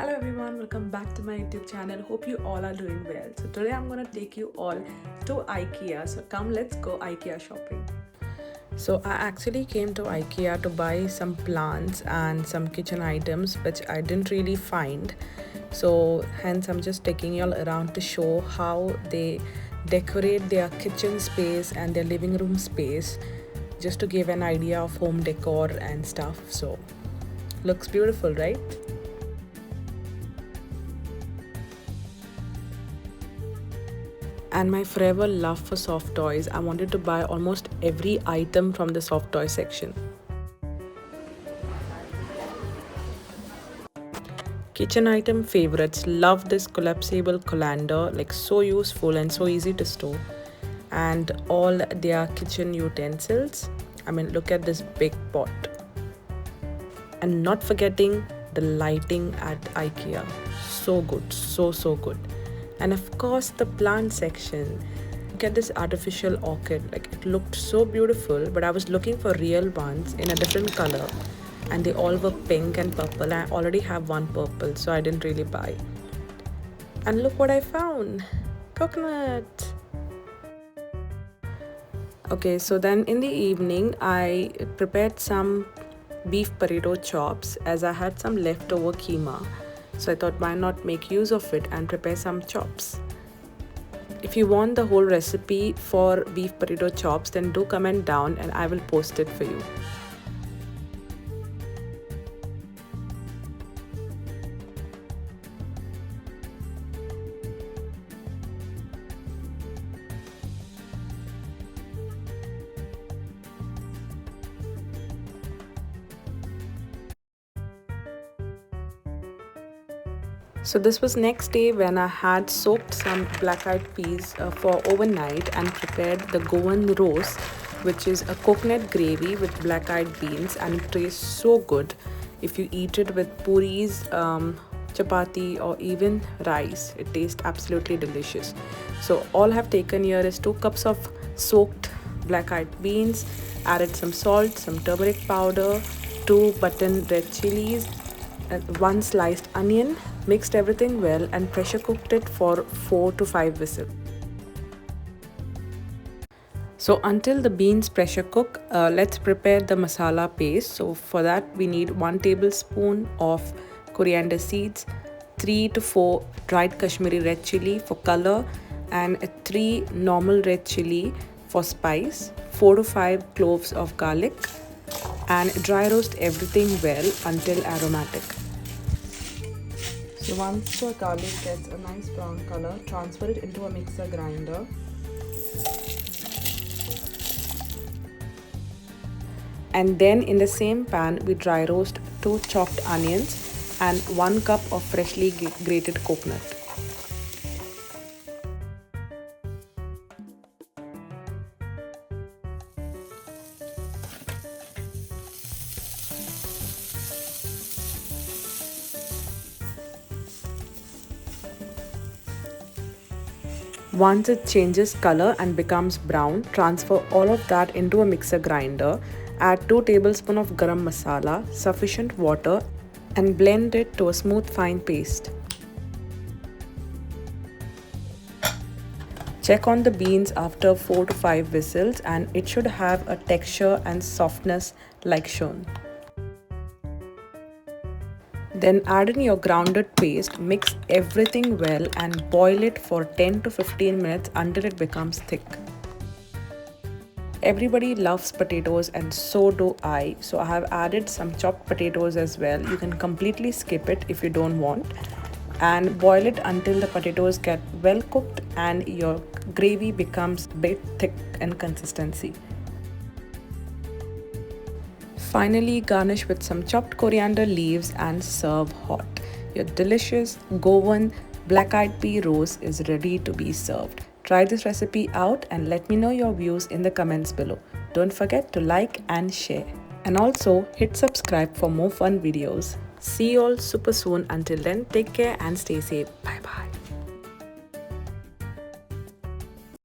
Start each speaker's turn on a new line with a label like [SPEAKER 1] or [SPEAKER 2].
[SPEAKER 1] Hello everyone, welcome back to my YouTube channel. Hope you all are doing well. So today I'm gonna take you all to IKEA. So come, let's go IKEA shopping. So I actually came to IKEA to buy some plants and some kitchen items which I didn't really find. So hence I'm just taking you all around to show how they decorate their kitchen space and their living room space, just to give an idea of home decor and stuff. So looks beautiful, right? And my forever love for soft toys, I wanted to buy almost every item from the soft toy section. Kitchen item favorites, love this collapsible colander, like so useful and so easy to store. And all their kitchen utensils. I mean, look at this big pot. And not forgetting the lighting at IKEA. So good, so good. And of course the plant section. Look at this artificial orchid, like it looked so beautiful, but I was looking for real ones in a different color and they all were pink and purple. I already have one purple, so I didn't really buy. And look what I found, coconut. Okay, so then in the evening I prepared some beef burrito chops as I had some leftover keema. So I thought, why not make use of it and prepare some chops. If you want the whole recipe for beef burrito chops, then do comment down and I will post it for you. So this was next day when I had soaked some black-eyed peas for overnight and prepared the Goan Ross, which is a coconut gravy with black-eyed beans, and it tastes so good if you eat it with puris, chapati or even rice. It tastes absolutely delicious. So all I have taken here is 2 cups of soaked black-eyed beans, added some salt, some turmeric powder, 2 button red chilies, 1 sliced onion, mixed everything well and pressure cooked it for 4 to 5 whistles. So until the beans pressure cook, let's prepare the masala paste. So for that we need 1 tablespoon of coriander seeds, 3 to 4 dried Kashmiri red chili for color, and 3 normal red chili for spice, 4 to 5 cloves of garlic, and dry roast everything well until aromatic. So once the garlic gets a nice brown color, transfer it into a mixer grinder. And then in the same pan, we dry roast 2 chopped onions and 1 cup of freshly grated coconut. Once it changes color and becomes brown, transfer all of that into a mixer grinder. Add 2 tablespoons of garam masala, sufficient water, and blend it to a smooth fine paste. Check on the beans after 4 to 5 whistles and it should have a texture and softness like shown. Then add in your grounded paste, mix everything well and boil it for 10 to 15 minutes until it becomes thick. Everybody loves potatoes and so do I. So I have added some chopped potatoes as well. You can completely skip it if you don't want. And boil it until the potatoes get well cooked and your gravy becomes a bit thick in consistency. Finally, garnish with some chopped coriander leaves and serve hot. Your delicious Goan black-eyed pea roast is ready to be served. Try this recipe out and let me know your views in the comments below. Don't forget to like and share. And also hit subscribe for more fun videos. See you all super soon. Until then, take care and stay safe. Bye bye.